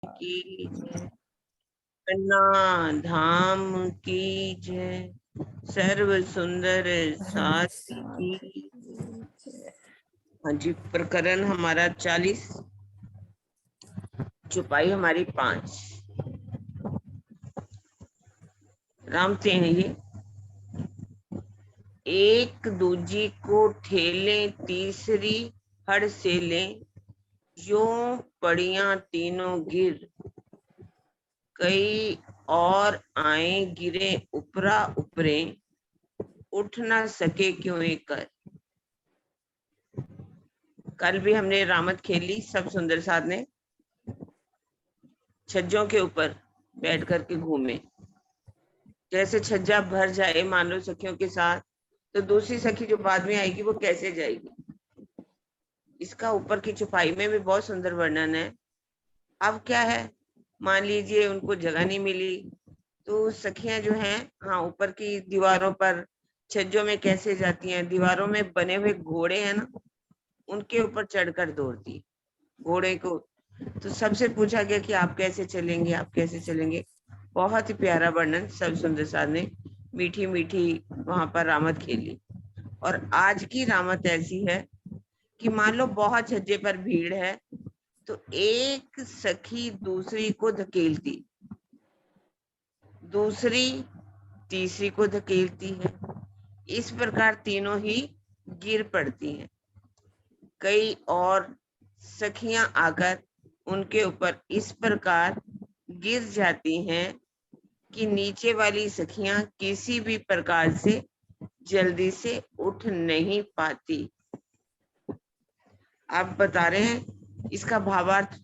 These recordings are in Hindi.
की जय, पन्ना धाम की जय, सर्व सुंदर साथी की। हाँ जी, प्रकरण हमारा 40, चुपाई हमारी 5। राम से हैं ये। एक दूजी को ठेले तीसरी हड़ से ले, जो पड़ियां तीनों गिर, कई और आए गिरे उपरा उपरे, उठ ना सके क्यों एक कर। कल भी हमने रामत खेली, सब सुंदर साथ ने छज्जों के ऊपर बैठ करके घूमे। जैसे छज्जा भर जाए मान लो सखियों के साथ, तो दूसरी सखी जो बाद में आएगी वो कैसे जाएगी। इसका ऊपर की छुपाई में भी बहुत सुंदर वर्णन है। अब क्या है, मान लीजिए उनको जगह नहीं मिली, तो सखियां जो हैं, हाँ, ऊपर की दीवारों पर छज्जों में कैसे जाती हैं। दीवारों में बने हुए घोड़े हैं ना, उनके ऊपर चढ़कर दौड़ती घोड़े को। तो सबसे पूछा गया कि आप कैसे चलेंगे, आप कैसे चलेंगे। बहुत ही प्यारा वर्णन सब सुंदर साध ने मीठी मीठी वहां पर रामत खेली। और आज की रामत ऐसी है कि मान लो बहुत छज्जे पर भीड़ है, तो एक सखी दूसरी को धकेलती, दूसरी तीसरी को धकेलती है। इस प्रकार तीनों ही गिर पड़ती हैं। कई और सखियां आकर उनके ऊपर इस प्रकार गिर जाती हैं कि नीचे वाली सखियां किसी भी प्रकार से जल्दी से उठ नहीं पाती। आप बता रहे हैं इसका भावार्थ,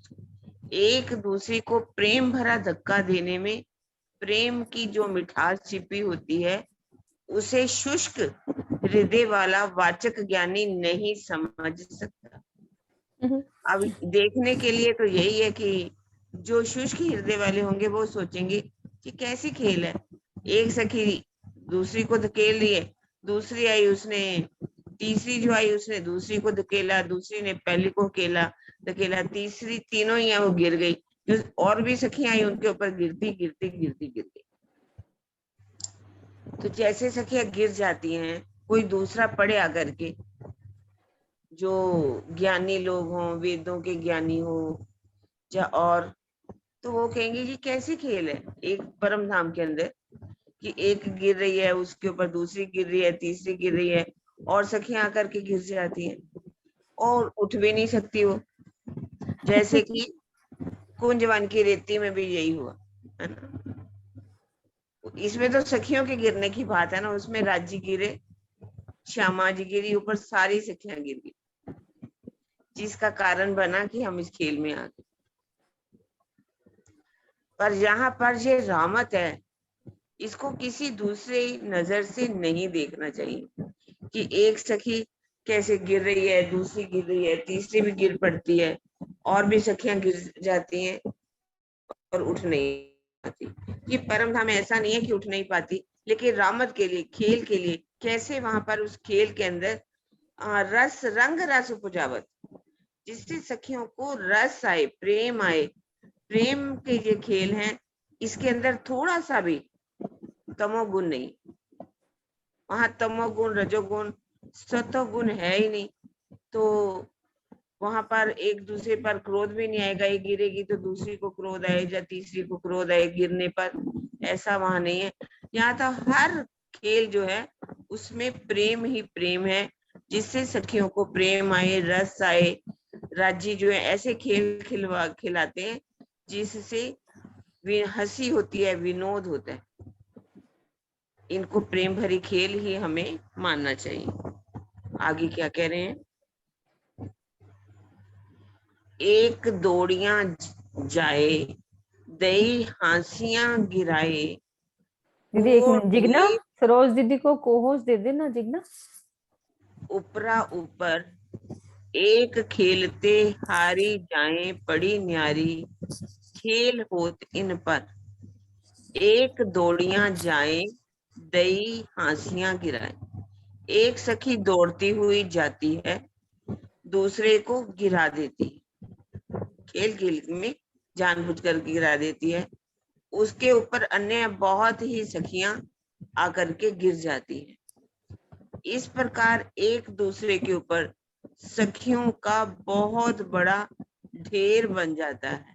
एक दूसरे को प्रेम भरा धक्का देने में प्रेम की जो मिठास छिपी होती है, उसे शुष्क हृदय वाला वाचक ज्ञानी नहीं समझ सकता। अब देखने के लिए तो यही है कि जो शुष्क हृदय वाले होंगे वो सोचेंगे कि कैसी खेल है। एक सखी दूसरी को धकेल रही है, दूसरी आई उसने, तीसरी जो आई उसने दूसरी को धकेला, दूसरी ने पहली को धकेला, तीसरी, तीनों ही है वो गिर गई। जो और भी सखियां आई उनके ऊपर गिरती गिरती गिरती गिर गई। तो जैसे सखियां गिर जाती हैं, कोई दूसरा पढ़े आकर के, जो ज्ञानी लोग हों, वेदों के ज्ञानी हो या और, तो वो कहेंगे ये कैसी खेल है एक परम धाम के अंदर, कि एक गिर रही है, उसके ऊपर दूसरी गिर रही है, तीसरी गिर रही है, और सखियां आकर के गिर जाती हैं और उठ भी नहीं सकती वो। जैसे कि कुंजवन की रेती में भी यही हुआ है ना। इसमें तो सखियों के गिरने की बात है ना, उसमें राज्य गिरे, श्यामा जी गिरी, ऊपर सारी सखियां गिर गई, जिसका कारण बना कि हम इस खेल में आ गए। पर यहाँ पर ये रामत है, इसको किसी दूसरे नजर से नहीं देखना चाहिए कि एक सखी कैसे गिर रही है, दूसरी गिर रही है, तीसरी भी गिर पड़ती है, और भी सखियां गिर जाती हैं और उठ नहीं पाती। ये परम धाम ऐसा नहीं है कि उठ नहीं पाती, लेकिन रामत के लिए, खेल के लिए, कैसे वहां पर उस खेल के अंदर रस, रंग रस उपजावत, जिससे सखियों को रस आए, प्रेम आए। प्रेम के ये खेल हैं, इसके अंदर थोड़ा सा भी तमोगुण नहीं। वहां तमोगुण, रजोगुण, सतोगुण है ही नहीं। तो वहां पर एक दूसरे पर क्रोध भी नहीं आएगा, एक गिरेगी तो दूसरी को क्रोध आए या तीसरी को क्रोध आए गिरने पर, ऐसा वहां नहीं है। यहाँ तो हर खेल जो है उसमें प्रेम ही प्रेम है, जिससे सखियों को प्रेम आए, रस आए। राजी जो है ऐसे खेल खिलाते हैं जिससे हंसी होती है, विनोद होता है। इनको प्रेम भरी खेल ही हमें मानना चाहिए। आगे क्या कह रहे हैं, एक दौड़ियां जाए, दई हांसियां गिराए, दीदी एक को मिनट, जिगना, ढेर सरोज दीदी को कोहोश दे देना जिगना। उपरा ऊपर, एक खेलते हारी जाए पड़ी न्यारी, खेल होत इन पर, एक दौड़ियां जाए, दई हांसियां गिराए। एक सखी दौड़ती हुई जाती है, दूसरे को गिरा देती है। खेल खेल में जानबूझ कर गिरा देती है, उसके ऊपर अन्य बहुत ही सखियां आकर के गिर जाती है। इस प्रकार एक दूसरे के ऊपर सखियों का बहुत बड़ा ढेर बन जाता है।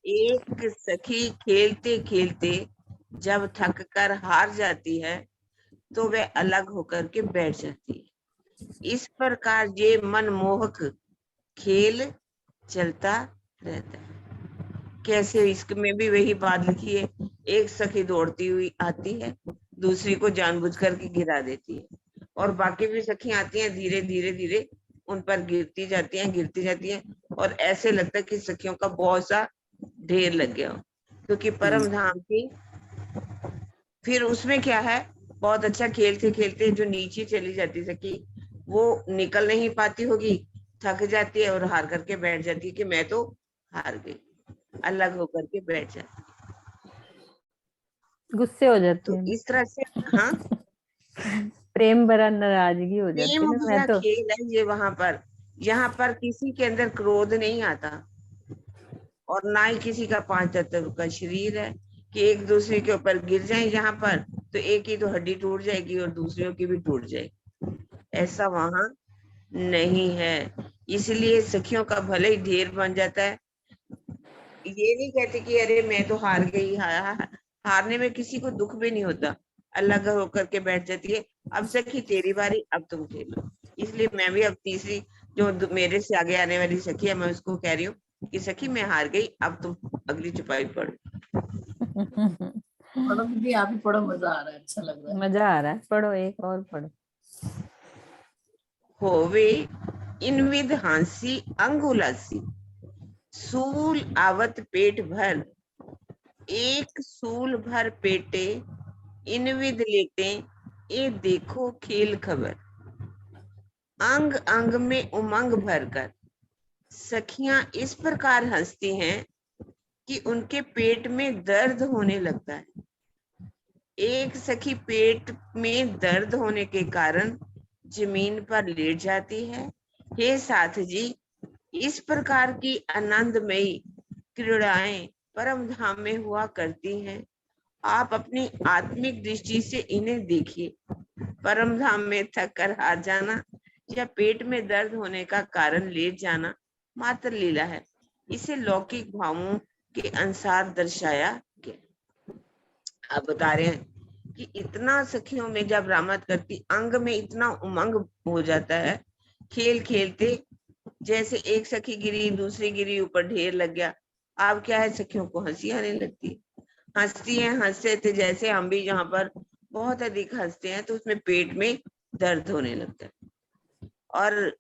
एक सखी खेलते खेलते जब थक कर हार जाती है तो वह अलग होकर के बैठ जाती है। इस प्रकार ये मनमोहक खेल चलता रहता है। कैसे इसमें भी वही बात लिखी है, एक सखी दौड़ती हुई आती है, दूसरी को जानबूझ करके गिरा देती है, और बाकी भी सखी आती हैं, धीरे धीरे धीरे उन पर गिरती जाती हैं, और ऐसे लगता है कि सखियों का बहुत सा ढेर लग गया हो। क्योंकि परम धाम की फिर उसमें क्या है, बहुत अच्छा खेलते खेलते जो नीचे चली जाती सखी, वो निकल नहीं पाती होगी, थक जाती है और हार करके बैठ जाती है कि मैं तो हार गई, अलग होकर के बैठ जाती। गुस्से हो जाती तो है, इस तरह से, हाँ, प्रेम भरा नाराजगी हो जाती प्रेम है ना। मैं भरा तो खेल है ये। वहां पर, यहाँ पर किसी के अंदर क्रोध नहीं आता, और ना ही किसी का पांच तत्व का शरीर है कि एक दूसरे के ऊपर गिर जाए यहाँ पर, तो एक की तो हड्डी टूट जाएगी और दूसरों की भी टूट जाएगी। ऐसा वहां नहीं है। इसलिए सखियों का भले ही ढेर बन जाता है, ये नहीं कहते कि अरे मैं तो हार गई। हारने में किसी को दुख भी नहीं होता, अलग होकर के बैठ जाती है, अब सखी तेरी बारी, अब तुम खेलो। इसलिए मैं भी अब तीसरी जो मेरे से आगे आने वाली सखी है, मैं उसको कह रही हूँ कि सखी मैं हार गई, अब तुम अगली चुपाई पढ़ो। पढ़ो दीदी, आप ही पढ़ो, मजा आ रहा है, अच्छा लग रहा है। मजा आ रहा है, पढ़ो एक और पढ़ो। होवे इनविद हांसी अंगुलासी, सूल आवत पेट भर, एक सूल भर पेटे, इनविद लेटे, ये देखो खेल खबर। अंग अंग में उमंग भरकर सखियां इस प्रकार हंसती हैं कि उनके पेट में दर्द होने लगता है। एक सखी पेट में दर्द होने के कारण जमीन पर लेट जाती है। हे साथ जी, इस प्रकार की आनंदमयी क्रीड़ाएं परम धाम में हुआ करती हैं। आप अपनी आत्मिक दृष्टि से इन्हें देखिए। परम धाम में थक कर हार जाना या पेट में दर्द होने का कारण लेट जाना मात्र लीला है। इसे लौकिक भावों के अनुसार दर्शाया गया। आप बता रहे हैं कि इतना सखियों में जब रामत करती, अंग में इतना उमंग हो जाता है खेल खेलते, जैसे एक सखी गिरी, दूसरी गिरी, ऊपर ढेर लग गया। अब क्या है, सखियों को हंसी आने लगती है, हंसती हैं, हंसते थे जैसे हम भी जहाँ पर बहुत अधिक हंसते हैं तो उसमें पेट में दर्द होने लगता है। और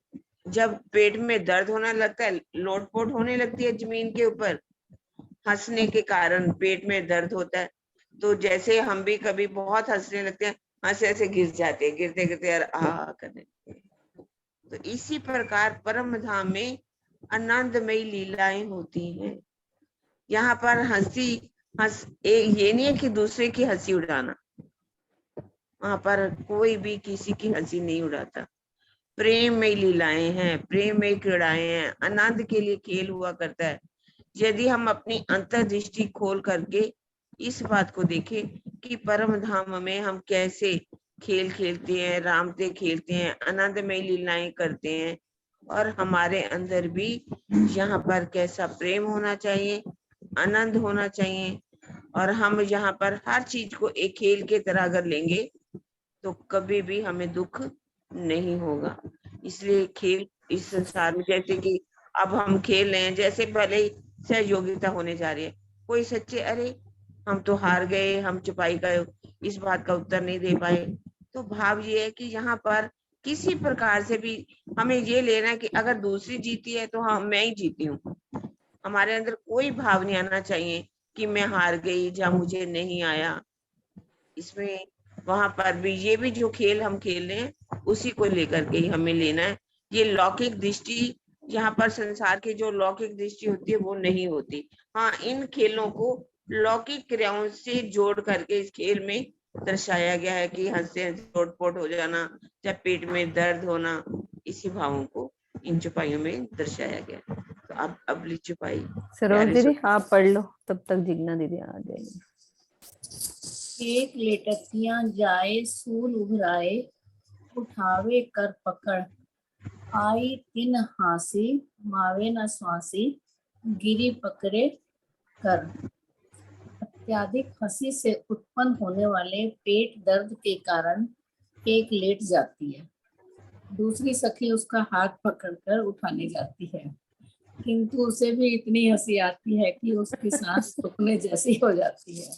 जब पेट में दर्द होने लगता है, लोटपोट होने लगती है जमीन के ऊपर, हंसने के कारण पेट में दर्द होता है। तो जैसे हम भी कभी बहुत हंसने लगते हैं, हंसे ऐसे गिर जाते हैं, गिरते गिरते आ करने लगते हैं। तो इसी प्रकार परम धाम में आनंदमयी लीलाएं होती हैं। यहाँ पर ये नहीं है कि दूसरे की हंसी उड़ाना, वहां पर कोई भी किसी की हंसी नहीं उड़ाता। प्रेम में लीलाएं हैं, प्रेम में क्रीड़ाएं हैं, आनंद के लिए खेल हुआ करता है। यदि हम अपनी अंतर्दृष्टि खोल करके इस बात को देखें कि परम धाम में हम कैसे खेल खेलते हैं, रामते खेलते हैं, आनंदमय लीलाएं करते हैं, और हमारे अंदर भी यहाँ पर कैसा प्रेम होना चाहिए, आनंद होना चाहिए, और हम यहाँ पर हर चीज को एक खेल के तरह अगर लेंगे तो कभी भी हमें दुख नहीं होगा। इसलिए खेल इस संसार में, जैसे कि अब हम खेल रहे हैं, जैसे भले ही सहयोगिता होने जा रही है, कोई सच्चे अरे हम तो हार गए, हम चुपाई का इस बात का उत्तर नहीं दे पाए, तो भाव ये है कि यहाँ पर किसी प्रकार से भी हमें ये लेना है कि अगर दूसरी जीती है तो हाँ मैं ही जीती हूँ। हमारे अंदर कोई भाव नहीं आना चाहिए कि मैं हार गई या मुझे नहीं आया। इसमें वहां पर भी ये भी जो खेल हम खेल रहे हैं उसी को लेकर के ही हमें लेना है। ये लौकिक दृष्टि, यहाँ पर संसार की जो लौकिक दृष्टि होती है वो नहीं होती। हाँ, इन खेलों को लौकिक क्रियाओं से जोड़ करके इस खेल में दर्शाया गया है कि हंसते चोटपोट हो जाना या पेट में दर्द होना, इसी भावों को इन चौपाइयों में दर्शाया गया है। तो अब अगली चुपाई सरोज प्यारे दीदी आप पढ़ लो, तब तक जिग्ना दीदी आ जाएगी। एक लेटकियां जाए सूल उभराए, उठावे कर पकड़, आई तिन हासी, मावे न स्वासी, गिरी पकड़े कर। अत्यधिक हंसी से उत्पन्न होने वाले पेट दर्द के कारण एक लेट जाती है। दूसरी सखी उसका हाथ पकड़कर उठाने जाती है, किंतु उसे भी इतनी हंसी आती है कि उसकी सांस रुकने जैसी हो जाती है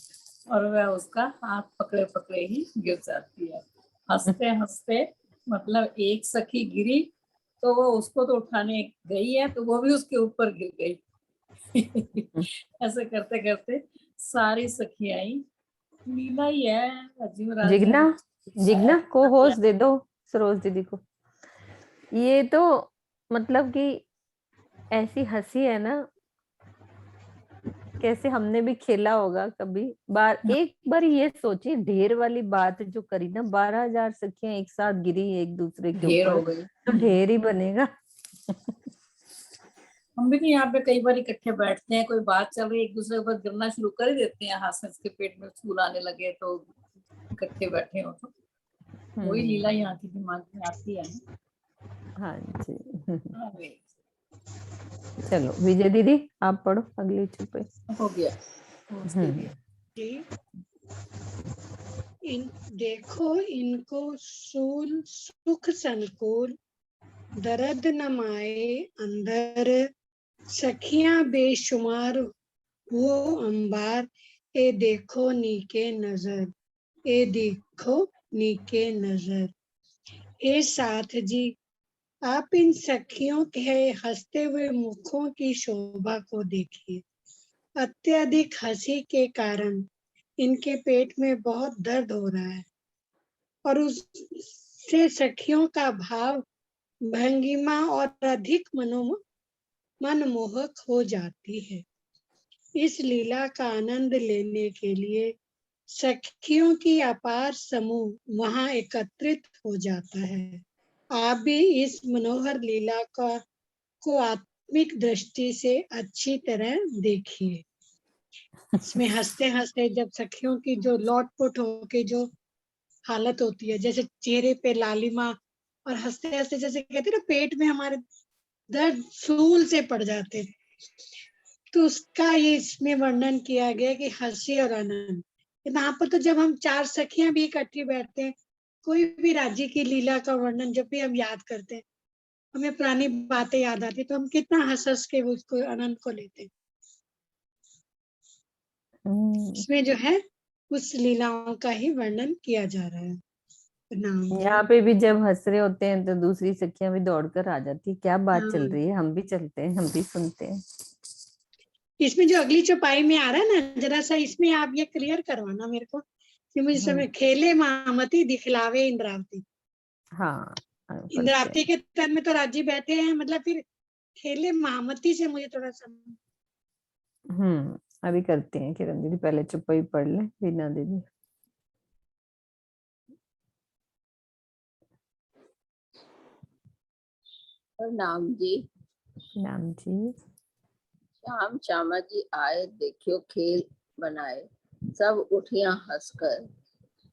और वह उसका हाथ पकड़े पकड़े ही गिर जाती है। हंसते हंसते मतलब एक सखी गिरी तो वो उसको तो उठाने गई है तो वो भी उसके ऊपर गिर गई। ऐसे करते करते सारी सखियां आई। लीला ही है अजीब राज। जिग्ना जिग्ना को होस्ट दे दो सरोज दीदी को। ये तो मतलब कि ऐसी हंसी है ना, कैसे हमने भी खेला होगा कभी बार। एक बार ये सोचिए ढेर वाली बात जो करी ना, 12,000 सखियां एक साथ गिरी एक दूसरे के ढेर हो ऊपर, गई। तो ढेर ही बनेगा। हम भी यहाँ पे कई बार इकट्ठे बैठते हैं, कोई बात चल रही है, एक दूसरे के ऊपर गिरना शुरू कर ही देते हैं, हंस हंस के पेट में फूल आने लगे तो इकट्ठे बैठे हो तो वही लीला यहाँ की दिमाग में आती है। हाँ जी। चलो विजय दीदी आप पढ़ो अगली चुप्पे। हो गया। देखो इनको सूल सुख संकुल, दर्द नमाए अंदर, सखियां बेशुमार वो अंबार, ए देखो नीके नजर, ए देखो नीके नजर। ए साथ जी आप इन सखियों के हंसते हुए मुखों की शोभा को देखिए। अत्यधिक हंसी के कारण इनके पेट में बहुत दर्द हो रहा है और उससे सखियों का भाव भंगिमा और अधिक मनमोहक हो जाती है। इस लीला का आनंद लेने के लिए सखियों की अपार समूह वहां एकत्रित हो जाता है। आप भी इस मनोहर लीला को आत्मिक दृष्टि से अच्छी तरह देखिए। इसमें हंसते हंसते जब सखियों की जो लौटपुट होके जो हालत होती है, जैसे चेहरे पे लालिमा और हंसते हंसते जैसे कहते हैं ना पेट में हमारे दर्द सूल से पड़ जाते, तो उसका ये इसमें वर्णन किया गया कि हंसी और आनंद। यहाँ पर तो जब हम 4 सखियां भी इकट्ठी बैठते हैं, कोई भी राज्य की लीला का वर्णन जब भी हम याद करते हैं, हमें पुरानी बातें याद आती, तो हम कितना हंस हंस के उसको आनंद को लेते हैं। इसमें जो है उस लीलाओं का ही वर्णन किया जा रहा है। यहाँ पे भी जब हंस रहे होते हैं तो दूसरी सखियां भी दौड़कर आ जाती है, क्या बात चल रही है, हम भी चलते हैं, हम भी सुनते हैं। इसमें जो अगली चौपाई में आ रहा है ना, जरा सा इसमें आप ये क्लियर करवाना मेरे को कि मुझे समय खेले महामती दिखलावे इंद्रावती। हाँ इंद्रावती के तन में तो राजी बैठे हैं, मतलब फिर खेले महामती से मुझे थोड़ा सा। अभी करते हैं किरण दीदी, पहले चुप्पी पढ़ ले वीना दीदी। नाम जी। नाम जी। श्याम श्यामा जी आए, देखियो खेल बनाए, सब उठिया हंसकर,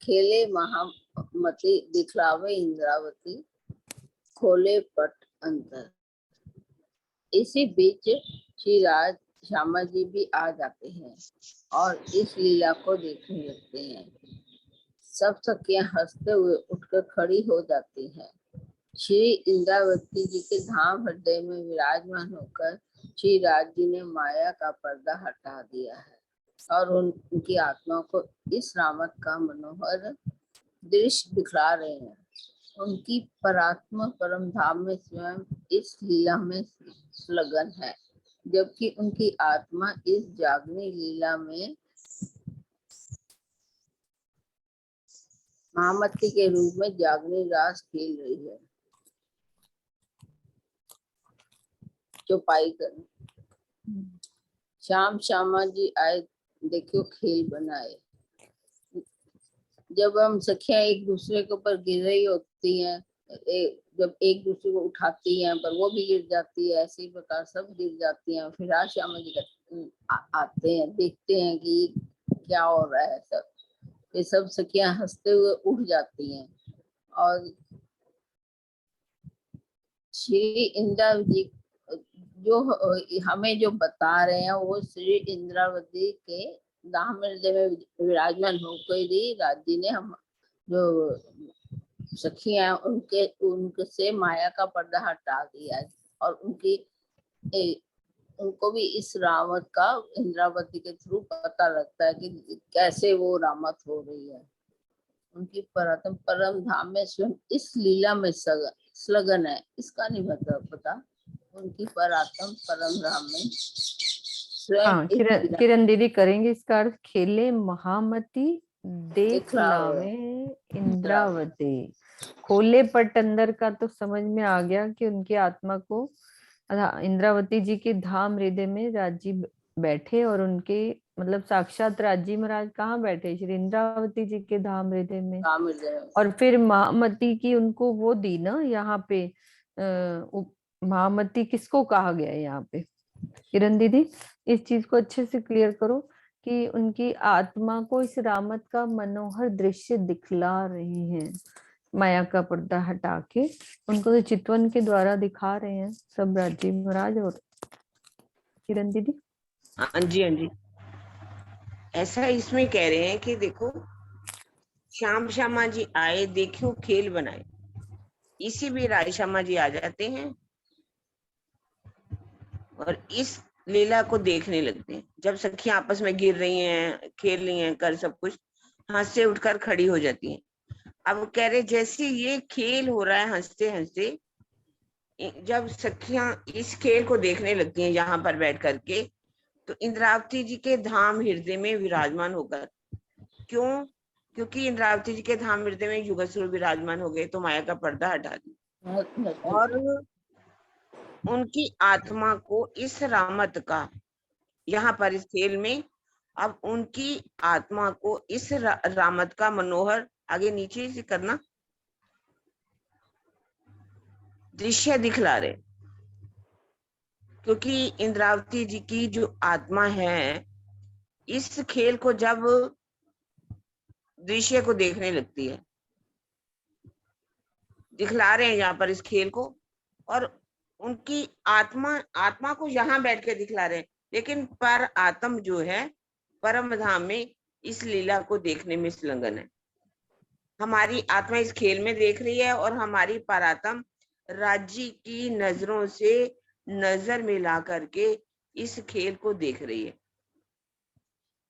खेले महामती दिखलावे इंद्रावती, खोले पट अंतर। इसी बीच श्री राज श्यामा जी भी आ जाते हैं और इस लीला को देखने लगते हैं। सब सखियां हंसते हुए उठकर खड़ी हो जाती हैं। श्री इंद्रावती जी के धाम हृदय में विराजमान होकर श्री राज जी ने माया का पर्दा हटा दिया है और उनकी आत्मा को इस रामत का मनोहर दृश्य दिखला रहे हैं। उनकी परात्मा परम धाम में स्वयं इस लीला में संलग्न है, जबकि उनकी आत्मा इस जागनी लीला में महामती के रूप में जागनी रास खेल रही है। चौपाई करें। श्याम श्यामा जी आए, देखियो खेल बनाए। जब हम सखियां एक दूसरे के ऊपर गिर रही होती हैं, जब एक दूसरे को उठाती हैं पर वो भी गिर जाती है, ऐसे ही प्रकार सब गिर जाती हैं। फिर आज श्यामा जी आते हैं, देखते हैं कि क्या हो रहा है। सब ये सब सखियां हंसते हुए उठ जाती हैं और श्री इंद्रावती जी जो हमें जो बता रहे हैं वो श्री इंद्रावती के दाम में विराजमान होकर ही राज्य ने हम जो सखियां उनके उनसे माया का पर्दा हटा दिया और उनको भी इस रामत का इंद्रावती के थ्रू पता लगता है कि कैसे वो रामत हो रही है। उनकी परम धाम में स्वयं इस लीला में संलग्न है, इसका नहीं मतलब पता। उनकी परात्म परम धाम में स्वयं हाँ, किरण दीदी करेंगे इसका अर्थ। खेले महामती देखलावे इंद्रावती। खोले पट अंदर का तो समझ में आ गया कि उनकी आत्मा को इंद्रावती जी के धाम हृदय में राजी बैठे, और उनके मतलब साक्षात राजी महाराज कहाँ बैठे? श्री इंद्रावती जी के धाम हृदय में। और फिर महामती की उनको वो दी ना यहाँ पे। महामती किसको कहा गया है यहाँ पे? किरण दीदी इस चीज को अच्छे से क्लियर करो कि उनकी आत्मा को इस रामत का मनोहर दृश्य दिखला रही हैं, माया का पर्दा हटा के उनको तो चितवन के द्वारा दिखा रहे हैं सब राजीव महाराज और किरण दीदी। हाँ जी, हाँ जी, ऐसा इसमें कह रहे हैं कि देखो श्यामा जी आए, देखो खेल बनाए, इसी भी राय श्यामा जी आ जाते हैं और इस लीला को देखने लगते हैं। जब सखियां आपस में गिर रही हैं, खेल रही हैं, कर सब कुछ, हंसते उठकर खड़ी हो जाती हैं। अब कह रहे जैसे ये खेल हो रहा है हंसते हंसते, जब सखियां इस खेल को देखने लगती हैं यहाँ पर बैठ करके, तो इंद्रावती जी के धाम हृदय में विराजमान होकर, क्यों? क्योंकि इंद्रावती जी के धाम हृदय में युगसुर विराजमान हो गए, तो माया का पर्दा हटा दिया और उनकी आत्मा को इस रामत का यहाँ पर इस खेल में, अब उनकी आत्मा को इस रामत का मनोहर, आगे नीचे से करना, दृश्य दिखला रहे। क्योंकि इंद्रावती जी की जो आत्मा है इस खेल को जब दृश्य को देखने लगती है, दिखला रहे हैं यहाँ पर इस खेल को, और उनकी आत्मा को यहाँ बैठ के दिखला रहे हैं, लेकिन पर आत्म जो है परम धाम में इस लीला को देखने में संलग्न है। हमारी आत्मा इस खेल में देख रही है और हमारी परात्म राज्य की नजरों से नजर मिला करके इस खेल को देख रही है,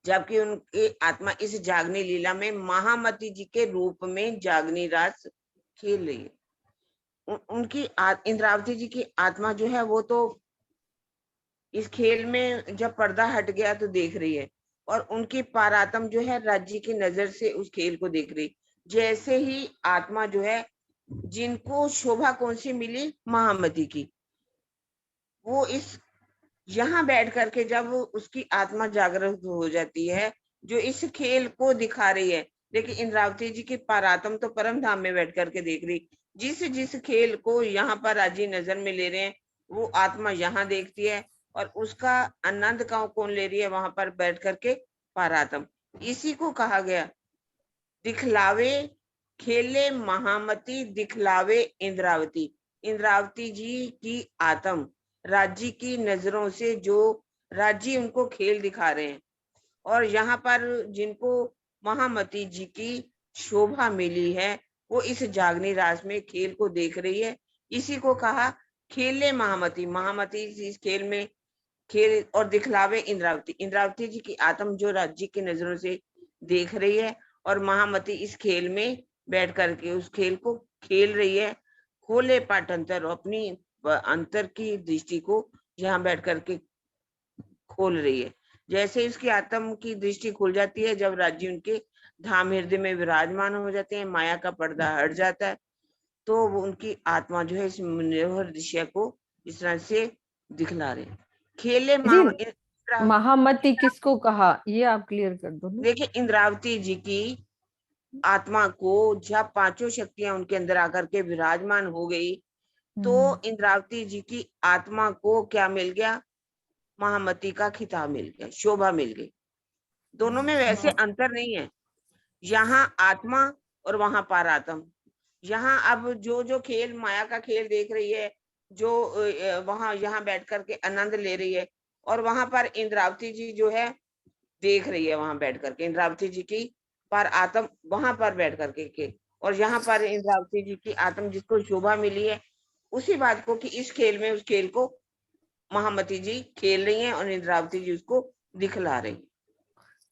जबकि उनकी आत्मा इस जागनी लीला में महामती जी के रूप में जागनी रास खेल रही है। उनकी इंद्रावती जी की आत्मा जो है वो तो इस खेल में जब पर्दा हट गया तो देख रही है, और उनकी पारात्म जो है राज्य की नजर से उस खेल को देख रही। जैसे ही आत्मा जो है, जिनको शोभा कौन सी मिली? महामती की, वो इस यहाँ बैठ करके जब उसकी आत्मा जागृत हो जाती है, जो इस खेल को दिखा रही है, लेकिन इंद्रावती जी की पारात्म तो परम धाम में बैठ करके देख रही। जिस खेल को यहाँ पर राजी नजर में ले रहे हैं, वो आत्मा यहाँ देखती है, और उसका आनंद कौन ले रही है? वहां पर बैठ करके पारात्म। इसी को कहा गया दिखलावे खेले महामती, दिखलावे इंद्रावती। इंद्रावती जी की आत्म राज्य की नजरों से जो राज्य उनको खेल दिखा रहे हैं, और यहाँ पर जिनको महामती जी की शोभा मिली है, वो इस जागनी रास में खेल को देख रही है। इसी को कहा खेले महामती। महामती इस खेल में खेल, और दिखलावे इंद्रावती। इंद्रावती जी की आत्म जो राज्य की नजरों से देख रही है, और महामती इस खेल में बैठ करके उस खेल को खेल रही है। खोले पाटंतर, अपनी अंतर की दृष्टि को यहाँ बैठ करके खोल रही है। जैसे इसकी आत्म की दृष्टि खुल जाती है, जब राज्य उनके धाम हृदय में विराजमान हो जाते हैं, माया का पर्दा हट जाता है, तो वो उनकी आत्मा जो है इस मनोहर दृश्य को इस तरह से दिखला रहे। खेले महामती किसको कहा, ये आप क्लियर कर दो। देखिए इंद्रावती जी की आत्मा को जब पांचों शक्तियां उनके अंदर आकर के विराजमान हो गई तो इंद्रावती जी की आत्मा को क्या मिल गया? महामती का खिताब मिल गया, शोभा मिल गई। दोनों में वैसे अंतर नहीं है, यहाँ आत्मा और वहां पारात्म। यहाँ अब जो जो खेल माया का खेल देख रही है, जो वहां यहाँ बैठ करके आनंद ले रही है, और वहां पर इंद्रावती जी जो है देख रही है, वहां बैठ करके इंद्रावती जी की पर आत्म वहां पर बैठ करके के, और यहाँ पर इंद्रावती जी की आत्म जिसको शोभा मिली है, उसी बात को कि इस खेल में उस खेल को महामती जी खेल रही हैं और इंद्रावती जी उसको दिखला रही।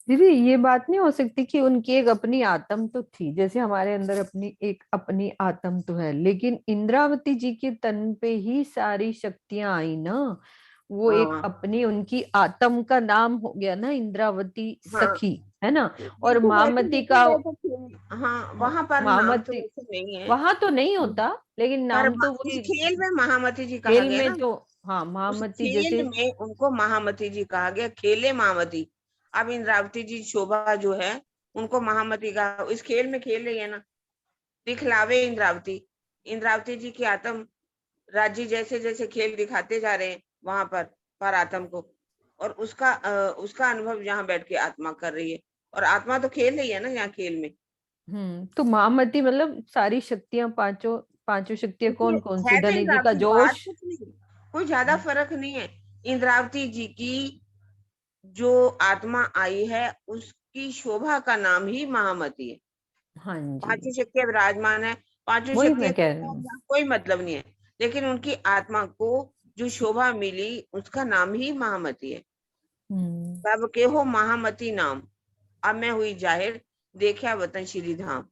दीदी ये बात नहीं हो सकती कि उनकी एक अपनी आत्म तो थी, जैसे हमारे अंदर अपनी आत्म तो है, लेकिन इंद्रावती जी के तन पे ही सारी शक्तियां आई ना, वो एक हाँ अपनी उनकी आत्म का नाम हो गया ना इंद्रावती हाँ, सखी, है ना। और देखो वैसे महामती देखा का जाए तो हाँ वहां पर नाम तो महामती वैसे नहीं है, वहां तो नहीं होता, लेकिन पर नाम तो इस वही खेल में महामती जी कहा खेल गया में ना, तो। हाँ उस महामती खेल जैसे। में उनको महामती जी कहा गया, खेले महामती। अब इंद्रावती जी शोभा जो है उनको महामती का इस खेल में खेल रही है ना, दिखलावे इंद्रावती। इंद्रावती जी की आत्म राज्य जैसे जैसे खेल दिखाते जा रहे हैं वहां पर आत्म को, और उसका अनुभव यहाँ बैठ के आत्मा कर रही है, और आत्मा तो खेल रही है ना यहाँ खेल में। तो महामती मतलब सारी शक्तियां, पांचों पांचों शक्तियां देखिए कौन कौन सी? है तो धनी जी का इंद्रावती, बात जोश। कुछ नहीं, कोई ज्यादा फर्क नहीं है। इंद्रावती जी की जो आत्मा आई है उसकी शोभा का नाम ही महामती है। हाँ जी, पांचों शक्तियां विराजमान है, पांचों वही मैं शक्तियां कह रही हूँ। कोई मतलब नहीं है, लेकिन उनकी आत्मा को जो शोभा मिली उसका नाम ही महामती है। हम्म तब के हो महामती नाम, अब मैं हुई जाहिर, देखा वतन श्री धाम।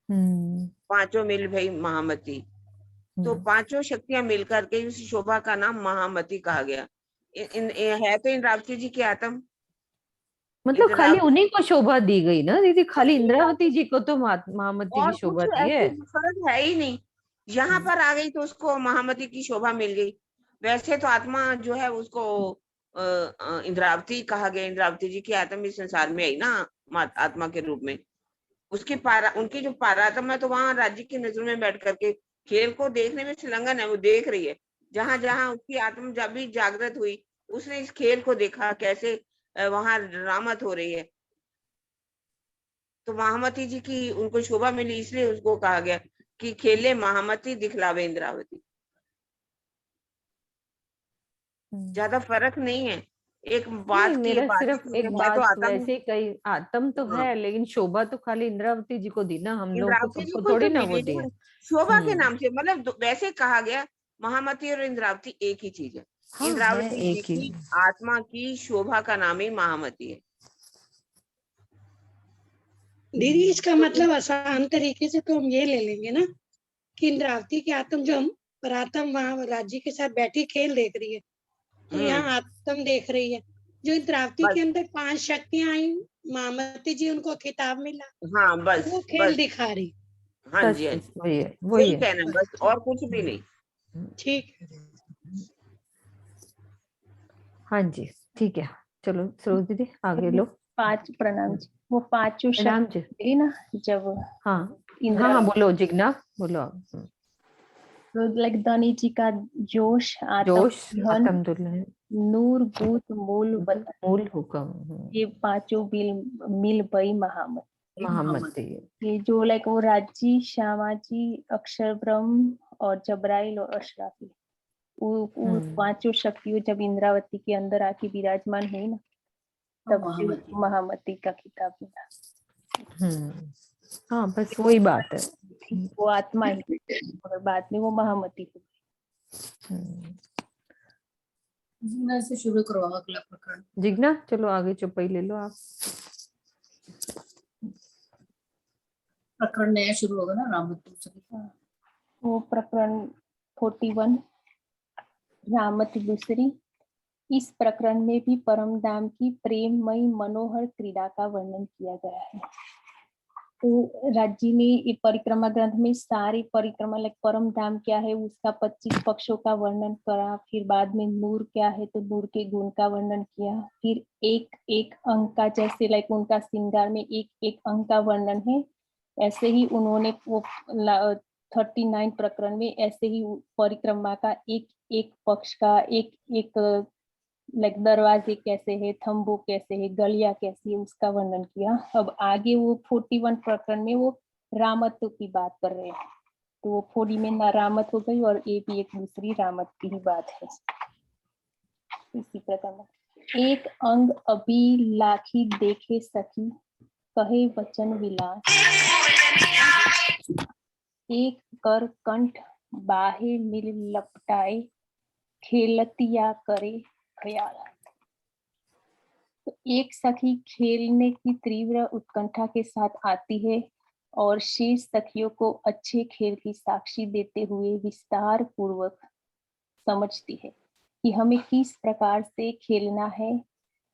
हम्म पांचों मिल भई महामती, तो हम्म। पांचों शक्तियां मिलकर के उस शोभा का नाम महामती कहा गया। है तो इंद्रावती जी की आत्म। मतलब खाली इंद्रावती उन्हीं को शोभा दी गई ना दीदी, खाली इंद्रावती इंद्रावती जी को तो महामती की और कुछ शोभा दी है। ऐसे फर्क है ही नहीं, यहाँ पर आ गई तो उसको महामती की शोभा मिल गई। वैसे तो आत्मा जो है उसको इंद्रावती कहा गया, इंद्रावती जी की आत्मा इस संसार में आई ना आत्मा के रूप में। उनकी जो पारात्म है तो वहां राज्य की नजर में बैठ करके खेल को देखने में संलग्न है, वो देख रही है। जहां जहां उसकी आत्मा जब भी जागृत हुई उसने इस खेल को देखा कैसे वहां रामत हो रही है, तो महामती जी की उनको शोभा मिली, इसलिए उसको कहा गया कि खेले महामती दिखलावे इंद्रावती। ज्यादा फर्क नहीं है, एक नहीं, बात की मेरा बात सिर्फ की एक है तो बात, आत्म। वैसे कई आत्म तो हाँ, है, लेकिन शोभा तो खाली इंद्रावती जी को दी ना, हम लोगों को इंद्रावती जी सबको को थोड़ी तो ना वो मिली दी है। ना शोभा के हम्म नाम से, मतलब वैसे कहा गया महामती और इंद्रावती एक ही चीज है। हाँ है इंद्रावती जी एक ही। की आत्मा की शोभा का नाम ही महामती है। दीदी इसका तो मतलब आसान तरीके से तो हम ये ले लेंगे ना कि इंद्रावती की आत्म जो हम परात्म वहां राज्य के साथ बैठी खेल देख रही है, तो यहाँ आत्म देख रही है। जो इंद्रावती बस, के अंदर 5 शक्तियां आई, महामती जी उनको खिताब मिला, हाँ तो वो बस खेल बस, दिखा रही। हाँ बस जी हाँ बस जी, वही है, वही यही है। कहना है बस, और कुछ भी नहीं। ठीक है। हाँ जी, ठीक है। चलो सरोज दीदी आगे लो। पांच प्रणाम जी। वो पांचों प्रणाम जी। शक्ति ना, जब हाँ हाँ इंदिरा हाँ, बोलो जिग्ना, बोलो आप। तो लाइक धनी जी का जोश, आत्म जोश, धन, आत्म दुल्हन, नूर बूत मूल वतन, मूल हुक्म, ये पांचों मिल भई महामत। महामती। ये जो लाइक वो राजी, श्यामाजी, अक्षर ब्रह्म और जबराइल और अशराफी, वो पांचों शक्तियों जब इंद्रावती के अंदर आके विराजमान हुई ना, तब महामती का खिताब मिला। हाँ बस वही बात है। वो आत्मा ही, और बाद में वो महामती को। मैं से शुरू करो अगला प्रकरण। जिग्ना चलो आगे चुपाई ले लो आप। प्रकरण नया शुरू होगा ना रामवती से। वो प्रकरण 41 रामवती दूसरी। इस प्रकरण में भी परम धाम की प्रेममयी मनोहर क्रीड़ा का वर्णन किया गया है। तो राज्य ने ये परिक्रमा ग्रंथ में सारी परिक्रमा, लाइक परम धाम क्या है उसका 25 पक्षों का वर्णन करा, फिर बाद में नूर क्या है तो नूर के गुण का वर्णन किया, फिर एक एक अंक का, जैसे लाइक उनका श्रृंगार में एक एक अंक का वर्णन है, ऐसे ही उन्होंने वो 39 प्रकरण में ऐसे ही परिक्रमा का एक एक पक्ष का एक एक लाइक दरवाजे कैसे है, थंबो कैसे है, गलियां कैसी है, उसका वर्णन किया। अब आगे वो 41 प्रकरण में वो रामत्व की बात कर रहे हैं, तो वो 40 में ना रामत हो गई और ये भी एक दूसरी रामत की ही बात है। इसी प्रकार एक अंग अभी लाखी देखे सखी, कहे वचन विलास, एक कर कंठ बाहे मिल लपटाए, खेलतिया करे ख्याल। तो एक सखी खेलने की तीव्र उत्कंठा के साथ आती है और शेष सखियों को अच्छे खेल की साक्षी देते हुए विस्तार पूर्वक समझती है कि हमें किस प्रकार से खेलना है।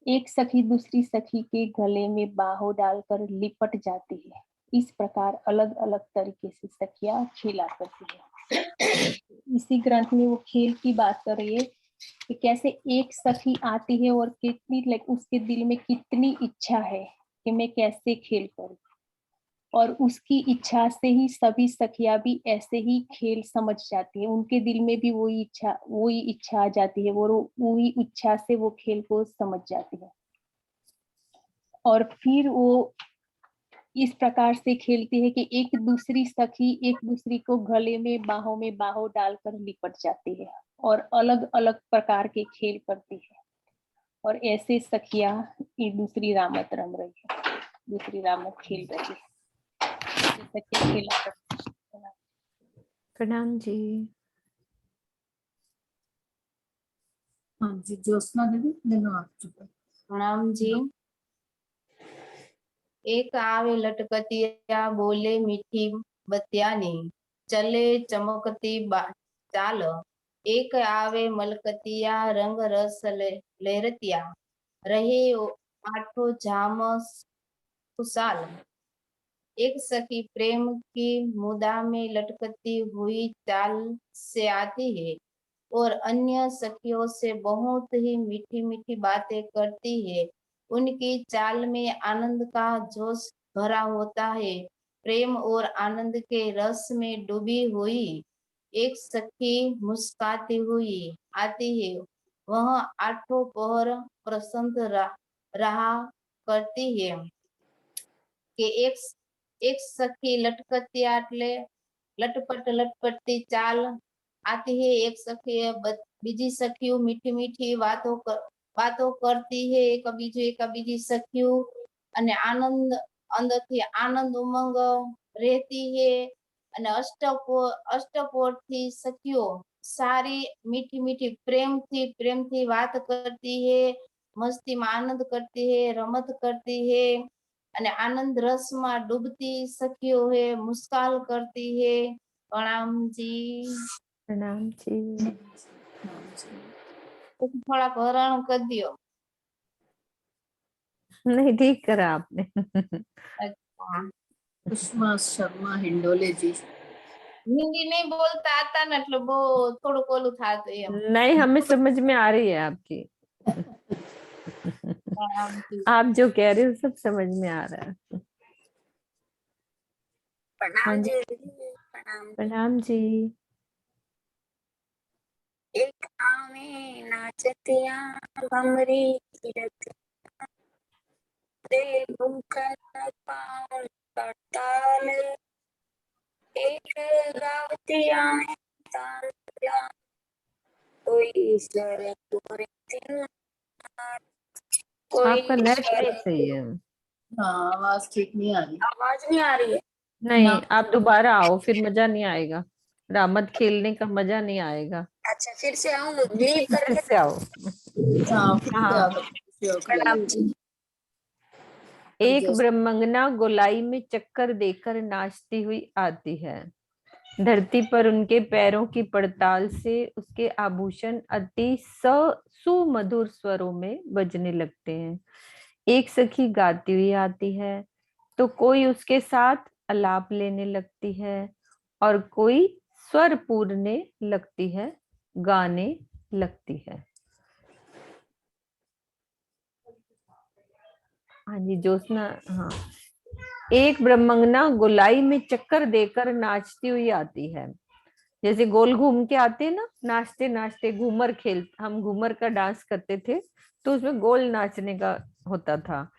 एक सखी दूसरी सखी के गले में बाहों डालकर लिपट जाती है। इस प्रकार अलग अलग तरीके से सखियां खेला करती है। इसी ग्रंथ में वो खेल की बात कर रही है कि कैसे एक सखी आती है और कितनी लाइक उसके दिल में कितनी इच्छा है कि मैं कैसे खेल करूं, और उसकी इच्छा से ही सभी सखियां भी ऐसे ही खेल समझ जाती है। उनके दिल में भी वही इच्छा आ जाती है, वो वही इच्छा से वो खेल को समझ जाती है और फिर वो इस प्रकार से खेलती है कि एक दूसरी सखी एक दूसरी को गले में बाहों डालकर लिपट जाती है और अलग अलग प्रकार के खेल करती है। और ऐसे सखियां एक दूसरी रामत रम रही है, दूसरी रामत खेल रही है। सखियां खेला करती है। प्रणाम जी। हाँ जी, ज्योत्सना दीदी धन्यवाद। प्रणाम जी। एक आवे लटकतिया, बोले मीठी बतियानी, चले चमकती चाल। एक आवे मलकतिया, रंग रस लहरतिया, रहे आठों झाम खुशाल। एक सखी प्रेम की मुदा में लटकती हुई चाल से आती है और अन्य सखियों से बहुत ही मीठी मीठी बातें करती है। उनकी चाल में आनंद का जोश भरा होता है। प्रेम और आनंद के रस में डूबी हुई एक सखी मुस्काती हुई आती है। वह आठों पहर प्रसन्न रहा करती है कि एक सखी लटकती आटले लटपटती चाल आती है। एक सखी बीजी सखियों मीठी मीठी बातों करती है एक बीजी सखियों અને આનંદ અંદરથી આનંદ ઉમંગ રહેતી है અને અષ્ટપોરથી સખીઓ સારી मीठी मीठी પ્રેમથી વાત કરતી है, મસ્તીમાં આનંદ કરતી है, રમત કરતી है અને आनंद रस में डूबती सखियों है, मुस्कान करती है। प्रणाम जी। प्रणाम जी। थोड़ा हरण कर दियो। नहीं, ठीक करा आपने। अच्छा, सुषमा शर्मा हिंडोले जी। हिंदी नहीं बोलता आता ना એટલે બહુ થોડું ઓલું થાતું એમ। नहीं, हमें समझ में आ रही है आपकी। प्रणाम जी। आप जो कह रहे हो सब समझ में आ रहा है। हाँ प्रणाम जी, जी। प्रणाम। प्रणाम जी। एक आवे नाचतिया, भमरी कीरतिया, दे भूखल पाँव करताल। एक गावतिया तालिया, कोई स्वर तोरे तिल, कोई आपका नेट स्वर। नहीं सही है। हाँ, आवाज ठीक नहीं आ रही। आवाज नहीं आ रही है। नहीं, आप दोबारा आओ, फिर मजा नहीं आएगा। रामत खेलने का मजा नहीं आएगा। अच्छा, फिर से आऊँ लीव फिर करके। से आओ। हाँ, फिर से हाँ। आ दो। प्रणाम जी। एक ब्रह्मंगना गोलाई में चक्कर देकर नाचती हुई आती है। धरती पर उनके पैरों की पड़ताल से उसके आभूषण अति सुमधुर स्वरों में बजने लगते हैं। एक सखी गाती हुई आती है तो कोई उसके साथ अलाप लेने लगती है और कोई स्वर पूरने लगती है, गाने लगती है। हाँ जी, ज्योत्सना। हाँ, एक ब्रह्मंगना गोलाई में चक्कर देकर नाचती हुई आती है। जैसे गोल घूम के आते हैं ना, नाचते नाचते घूमर खेल, हम घूमर का डांस करते थे तो उसमें गोल नाचने का होता था।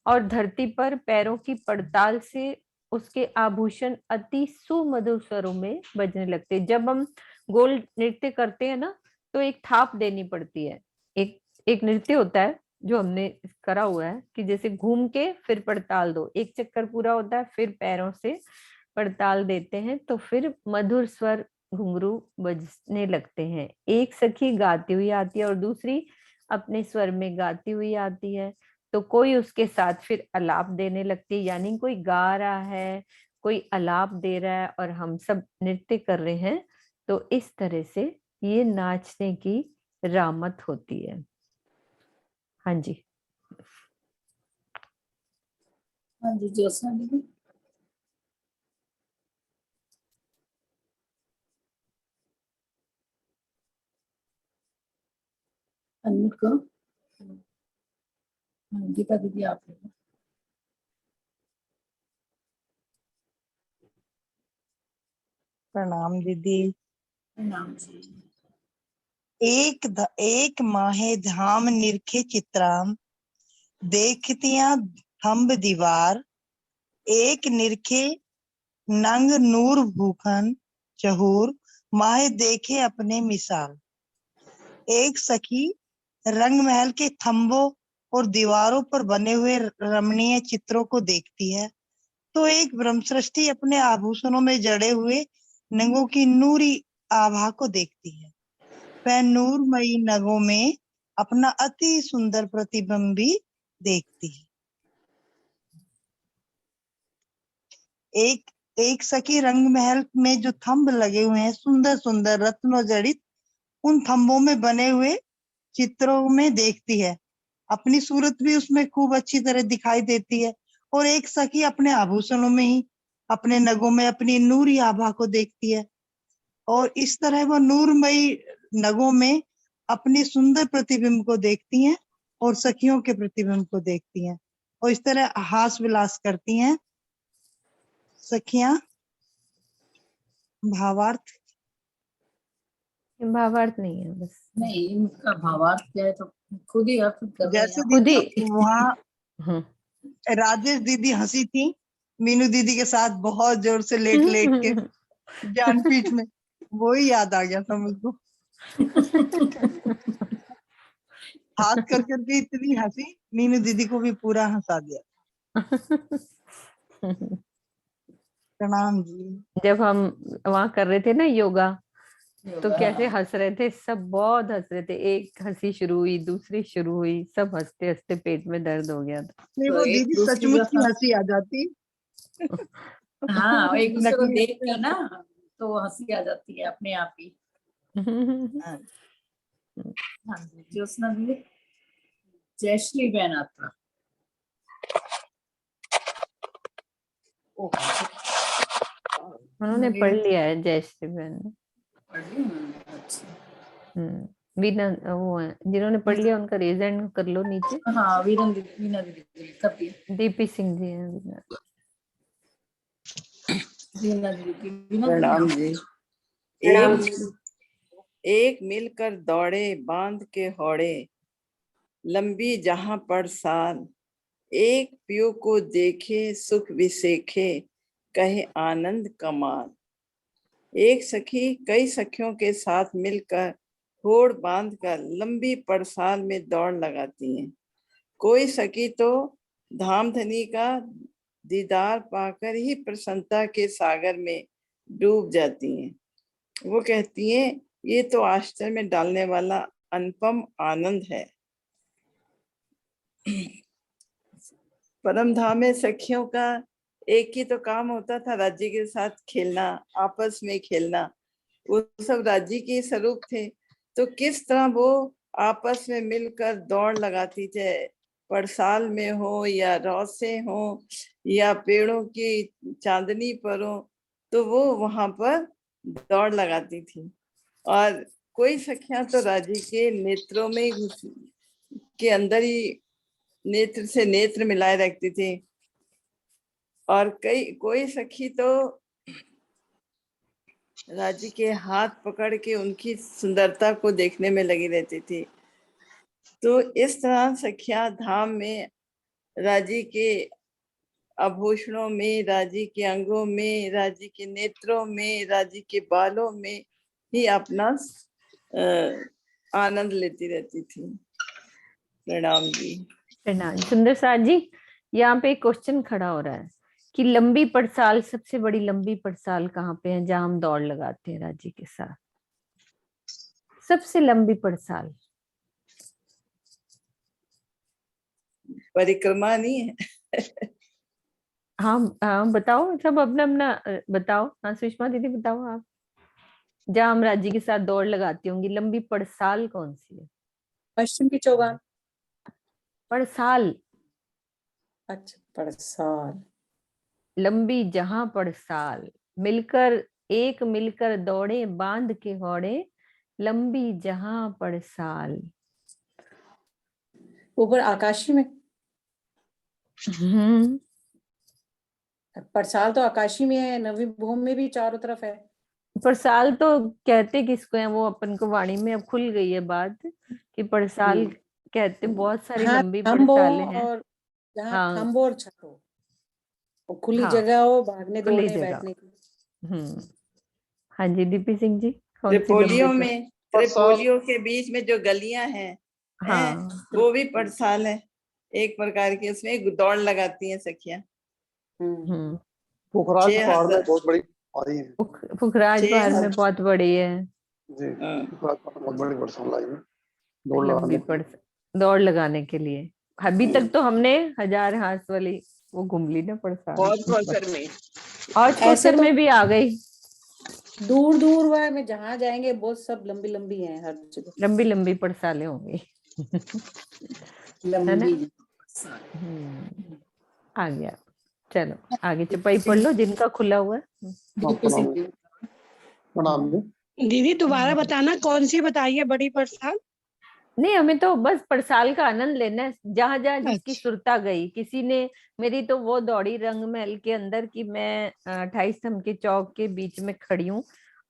और धरती पर पैरों की पड़ताल से उसके आभूषण अति सुमधुर स्वरों में बजने लगते। जब हम गोल नृत्य करते हैं ना तो एक थाप देनी पड़ती है। एक एक नृत्य होता है जो हमने करा हुआ है कि जैसे घूम के फिर पड़ताल दो, एक चक्कर पूरा होता है, फिर पैरों से पड़ताल देते हैं तो फिर मधुर स्वर घुंघरू बजने लगते हैं। एक सखी गाती हुई आती है और दूसरी अपने स्वर में गाती हुई आती है। तो कोई उसके साथ फिर अलाप देने लगती है, यानी कोई गा रहा है, कोई अलाप दे रहा है और हम सब नृत्य कर रहे हैं। तो इस तरह से ये नाचने की रामत होती है। हाँ जी। हाँ जी ज्योत्सना दीदी। अनम्यूट करो। हाँ, गीता दीदी आप लोग। प्रणाम दीदी। नाम जी। एक माहे धाम निरखे चित्राम, देखतियां थंब दीवार, एक निरखे नंग नूर भूखन चहूर, माहे देखे अपने मिसाल। एक सखी रंग महल के थंबों और दीवारों पर बने हुए रमणीय चित्रों को देखती है तो एक ब्रह्मसृष्टि अपने आभूषणों में जड़े हुए नंगों की नूरी आभा को देखती है। वह नूरमयी नगों में अपना अति सुंदर प्रतिबिंब भी देखती है। एक सखी रंग महल में जो थंब लगे हुए हैं सुंदर सुंदर रत्नों जड़ित, उन थंबों में बने हुए चित्रों में देखती है। अपनी सूरत भी उसमें खूब अच्छी तरह दिखाई देती है। और एक सखी अपने आभूषणों में ही अपने नगों में अपनी नूरी आभा को देखती है और इस तरह वो नूरमयी नगों में अपनी सुंदर प्रतिबिंब को देखती हैं और सखियों के प्रतिबिंब को देखती हैं और इस तरह हास विलास करती हैं सखियां। भावार्थ भावार्थ नहीं है, बस नहीं इनका भावार्थ क्या है तो खुद ही अर्थ कर रहे जैसे हैं। खुद दीदी ही। वहाँ हम्म। राजेश दीदी हंसी थी मीनू दीदी के साथ बहुत जोर से लेट लेट के ज्ञानपीठ में, वो ही याद आ गया था मुझको। हाथ कर करके इतनी हंसी, मीनू दीदी को भी पूरा हंसा दिया। प्रणाम जी। जब हम वहां कर रहे थे ना योगा तो योगा, कैसे हाँ। हंस रहे थे, सब बहुत हंस रहे थे। एक हंसी शुरू हुई, दूसरी शुरू हुई, सब हंसते हंसते पेट में दर्द हो गया था। नहीं तो वो एक दीदी दूसरी सचमुच का की हंसी आ जाती। हाँ एक दूसरे को नकली देख कर ना तो हंसी आ जाती है अपने आप ही। हाँ। हाँ जी ज्योत्सना दीदी। जयश्री बहन आपका। उन्होंने पढ़ लिया है जयश्री बहन ने। पढ़ ली उन्होंने? अच्छा। वीना वो है जिन्होंने पढ़ लिया, उनका रीजन कर लो नीचे। हाँ वीना दीदी कर दिया। डीपी सिंह जी हैं वीना। वीना दीदी प्रणाम जी। एक मिलकर दौड़े बांध के हौड़े, लंबी जहां पर साल, एक पियो को देखे सुख विसेखे, कहे आनंद कमाल। एक सखी कई सखियों के साथ मिलकर होड़ बांधकर लंबी पड़साल में दौड़ लगाती हैं। कोई सखी तो धामधनी का दीदार पाकर ही प्रसन्नता के सागर में डूब जाती हैं। वो कहती हैं ये तो आश्चर्य में डालने वाला अनुपम आनंद है। परम धाम में सखियों का एक ही तो काम होता था, राज्य के साथ खेलना, आपस में खेलना। वो सब राज्य के स्वरूप थे तो किस तरह वो आपस में मिलकर दौड़ लगाती थे, पड़साल में हो या रौसे हो या पेड़ों की चांदनी पर हो, तो वो वहां पर दौड़ लगाती थी। और कोई सखियां तो राज्य के नेत्रों में घुस के अंदर ही नेत्र से नेत्र मिलाए रखती थी और कोई सखी तो राजी के हाथ पकड़ के उनकी सुंदरता को देखने में लगी रहती थी। तो इस तरह सखियां धाम में राजी के आभूषणों में, राजी के अंगों में, राजी के नेत्रों में, राजी के बालों में ही अपना आनंद लेती रहती थी। प्रणाम जी। प्रणाम। सुंदर साथ जी, यहाँ पे एक क्वेश्चन खड़ा हो रहा है कि लंबी पड़साल, सबसे बड़ी लंबी पड़साल कहाँ पे है जहाँ हम दौड़ लगाते हैं राजी के साथ? सबसे लंबी पड़साल परिक्रमा नहीं है? हाँ हाँ, बताओ सब अपना अपना बताओ। हाँ सुषमा दीदी बताओ आप, जहाँ हम राजी के साथ दौड़ लगाती होंगी, लंबी पड़साल कौन सी है? पश्चिम की चौगान। पड़साल। अच्छा, पड़साल। लंबी जहां पड़साल, मिलकर दौड़े बांध के हौड़े, लंबी जहां पड़साल। ऊपर आकाशी में। पड़साल तो आकाशी में है, नवी भूम में भी चारों तरफ है। पड़साल तो कहते किसको है, वो अपन को वाणी में अब खुल गई है बात कि पड़साल कहते, बहुत सारी हाँ, लंबी थंब हो पड़सालें हैं। और जहाँ हाँ थंब और छत हो, और खुली हाँ, जगह हो भागने खुली दौड़ने जगह। बैठने की। हाँ जी डीपी सिंह जी, कौन सी लंबी त्रिपोलियों के बीच में जो गलियां हैं, हाँ वो भी पड़साल है एक प्रकार की। उसमें एक दौड़ लगाती हैं सखियां। पुखराज पहाड़ में बहुत बड़ी आई है। पुखराज पहाड़ में बहुत बड़ी है जी, पुखराज पहाड़ बहुत बड़ी पड़साल आई है लंबी दौड़ लगाने के लिए। अभी तक तो हमने हजार हाथ वाली वो घूम ली ना पड़साल। और कौसर में भी आ गई। दूर दूर में जहाँ जाएंगे बहुत सब लंबी लंबी हैं, हर जगह लंबी लंबी पड़सालें होंगी। लंबी। आ गया, चलो आगे चपाई पढ़ लो जिनका खुला हुआ है। प्रणाम जी। दीदी दोबारा बताना कौन सी बताइए बड़ी पड़साल? नहीं, हमें तो बस पड़साल का आनंद लेना है, जहां जहां जिसकी सुरता गई। किसी ने, मेरी तो वो दौड़ी रंग महल के अंदर की मैं 28 स्तंभ के चौक के बीच में खड़ी हूँ।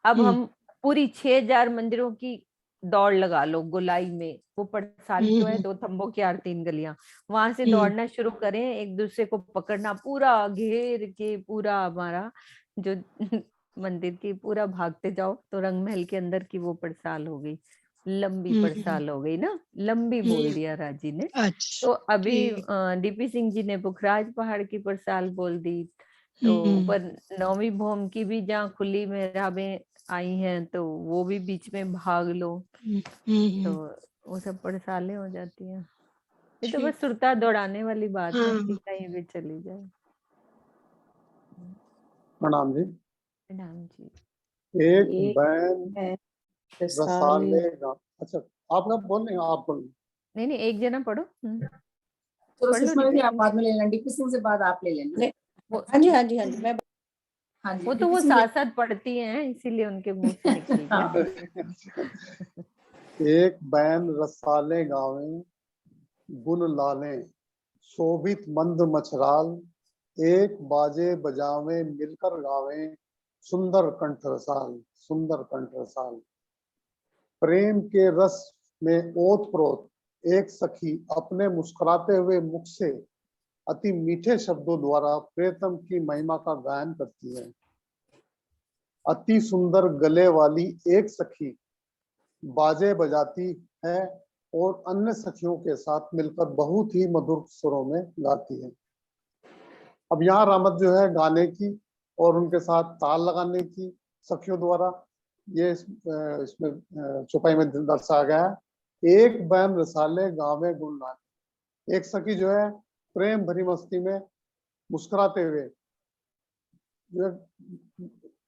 अब हम पूरी 6000 मंदिरों की दौड़ लगा लो गोलाई में, वो पड़साल जो है 2 थंबों की 3 गलियां, वहां से दौड़ना शुरू करें, एक दूसरे को पकड़ना, पूरा घेर के पूरा हमारा जो मंदिर की पूरा भागते जाओ, तो रंग महल के अंदर की वो पड़साल हो गई। लंबी पड़साल हो गई ना, लंबी बोल दिया राजी ने। तो अभी डीपी सिंह जी ने पुखराज पहाड़ की पड़साल बोल दी। तो ऊपर नौवीं भौम की भी जहाँ खुली मेहराबें आई हैं, तो वो भी बीच में भाग लो, तो वो सब पड़सालें हो जाती हैं। ये तो बस सुरता दौड़ाने वाली बात है कि कहीं भी चली जाए। प्रणाम जी। प्रणाम जी। एक बैन रसाले गाँव। अच्छा आप ना बोल रहे हैं, आप बोल। नहीं नहीं, एक जना पढ़ो। तो सुषमा जी आप बाद में ले लेना, डीपी सिंह से बाद आप ले लेना। हाँ जी हाँ जी हाँ जी, मैं हाँ जी, वो तो वो साथ साथ पढ़ती हैं, इसीलिए उनके मुंह से निकल गया। एक बैन रसाले गावे, गुन लाले, शोभित मंद मछराल, एक बाजे बजावे मिलकर गावे, सुंदर कंठ रसाल, सुंदर कंठ रसाल। प्रेम के रस में ओत प्रोत एक सखी अपने मुस्कुराते हुए मुख से अति मीठे शब्दों द्वारा प्रियतम की महिमा का गायन करती है। अति सुंदर गले वाली एक सखी बाजे बजाती है और अन्य सखियों के साथ मिलकर बहुत ही मधुर सुरों में गाती है। अब यहाँ रामत जो है गाने की और उनके साथ ताल लगाने की सखियों द्वारा ये इसमें चौपाई में दर्शाया गया है। एक बैन रसाले गावे गुण लाले, एक सखी जो है प्रेम भरी मस्ती में मुस्कुराते हुए जो है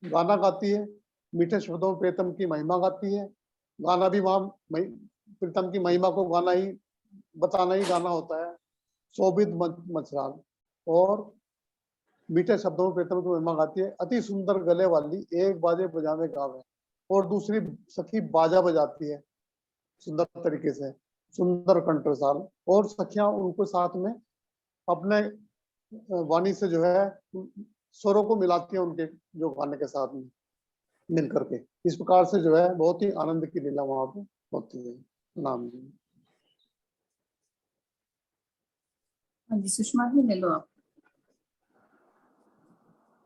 गाना गाती है, मीठे शब्दों में प्रीतम की महिमा गाती है। गाना भी वहां प्रीतम की महिमा को गाना ही बताना ही गाना होता है। शोभित मछराल और मीठे शब्दों में प्रीतम की महिमा गाती है। अति सुंदर गले वाली एक बाजे बजावे गावे, और दूसरी सखी बाजा बजाती है सुंदर तरीके से, सुंदर कंठ रसाल। और सखियां उनको साथ में अपने वाणी से जो है स्वरों को मिलाती है उनके जो गाने के साथ में मिल करके। इस प्रकार से जो है बहुत ही आनंद की लीला वहां पे होती है। नाम जी। हाँ जी सुषमा जी ले लो आप।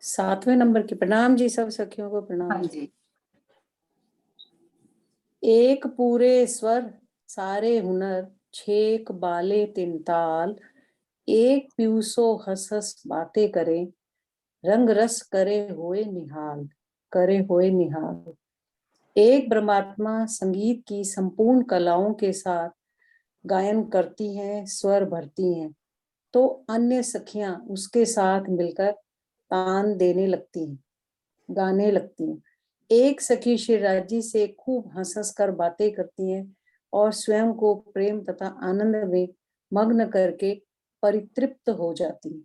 7वें नंबर के प्रणाम जी, सब सखियों को प्रणाम। हाँ जी। एक पूरे स्वर सारे हुनर, छेक बाले तिन ताल, एक पीयूसो हंस हंस बातें करे, रंग रस करे होए निहाल, करे होए निहाल। एक ब्रह्मात्मा संगीत की संपूर्ण कलाओं के साथ गायन करती हैं, स्वर भरती हैं, तो अन्य सखियां उसके साथ मिलकर तान देने लगती हैं, गाने लगती हैं। एक सखी श्री राजी से खूब हंस हंस कर बातें करती हैं और स्वयं को प्रेम तथा आनंद में मग्न करके परितृप्त हो जाती हैं।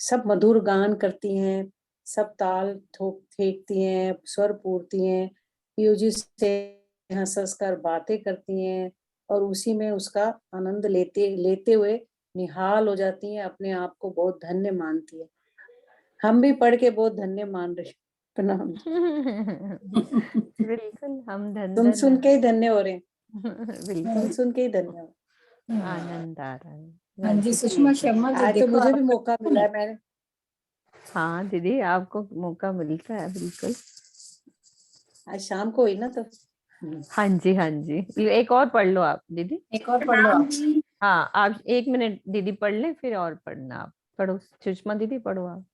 सब मधुर गान करती हैं, सब ताल ठोक फेंकती हैं, स्वर पूरती हैं, पीयूजी से हंस हंस कर बातें करती हैं और उसी में उसका आनंद लेते लेते हुए निहाल हो जाती हैं, अपने आप को बहुत धन्य मानती है। हम भी पढ़ के बहुत धन्य मान रहे हैं। प्रणाम। बिल्कुल हम सुन सुन धन्य के ही धन्य हो रहे हैं, बिल्कुल सुन के ही धन्य हो। आनंद आ रहा है। हाँ जी राज्य सुषमा की शर्मा जी आज तो देखो मुझे आप। भी मौका मिला है। मैंने हाँ दीदी आपको मौका मिलता है बिल्कुल। आज शाम को हुई ना तो हाँ जी हाँ जी, एक और पढ़ लो आप दीदी। एक और पढ़ लो आप। हाँ आप 1 मिनट दीदी पढ़ लें फिर और पढ़ना। आप पढ़ो सुषमा दीदी, पढ़ो आप।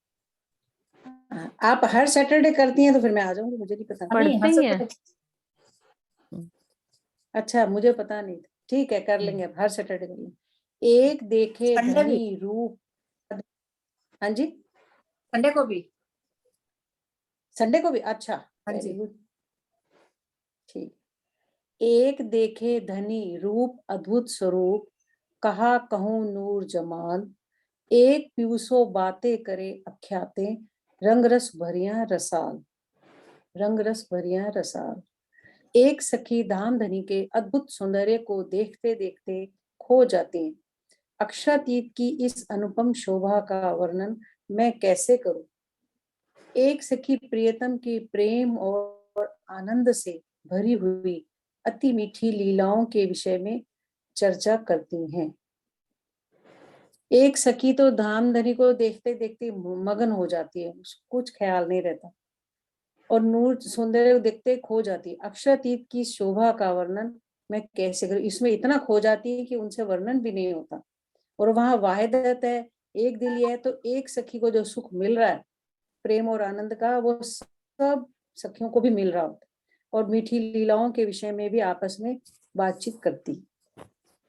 आप हर सैटरडे करती हैं तो फिर मैं आ जाऊंगी, मुझे नहीं पता। नहीं पढ़ते हर ही हैं। सैटरडे। अच्छा मुझे पता नहीं था। ठीक है कर लेंगे, हर सैटरडे कर लेंगे। एक देखे संडे भी। धनी रूप। हाँ जी संडे को भी। संडे को भी। अच्छा हाँ वेरी जी। गुड ठीक। एक देखे धनी रूप अद्भुत स्वरूप, कहा कहूँ नूर जमाल, एक पीयूसो बातें करे अख्याते, रंग रस भरिया रसाल, रंग रस भरिया रसाल। एक सखी धाम धनी के अद्भुत सौंदर्य को देखते देखते खो जाती है। अक्षरातीत की इस अनुपम शोभा का वर्णन मैं कैसे करूं। एक सखी प्रियतम की प्रेम और आनंद से भरी हुई अति मीठी लीलाओं के विषय में चर्चा करती हैं। एक सखी तो धामधनी को देखते देखते मगन हो जाती है, उसको कुछ ख्याल नहीं रहता और नूर सौंदर्य को देखते खो जाती है। अक्षरातीत की शोभा का वर्णन मैं कैसे करूं, इसमें इतना खो जाती है कि उनसे वर्णन भी नहीं होता। और वहां वाहिदत है, एक दिल है, तो एक सखी को जो सुख मिल रहा है प्रेम और आनंद का, वो सब सखियों को भी मिल रहा होता है और मीठी लीलाओं के विषय में भी आपस में बातचीत करती।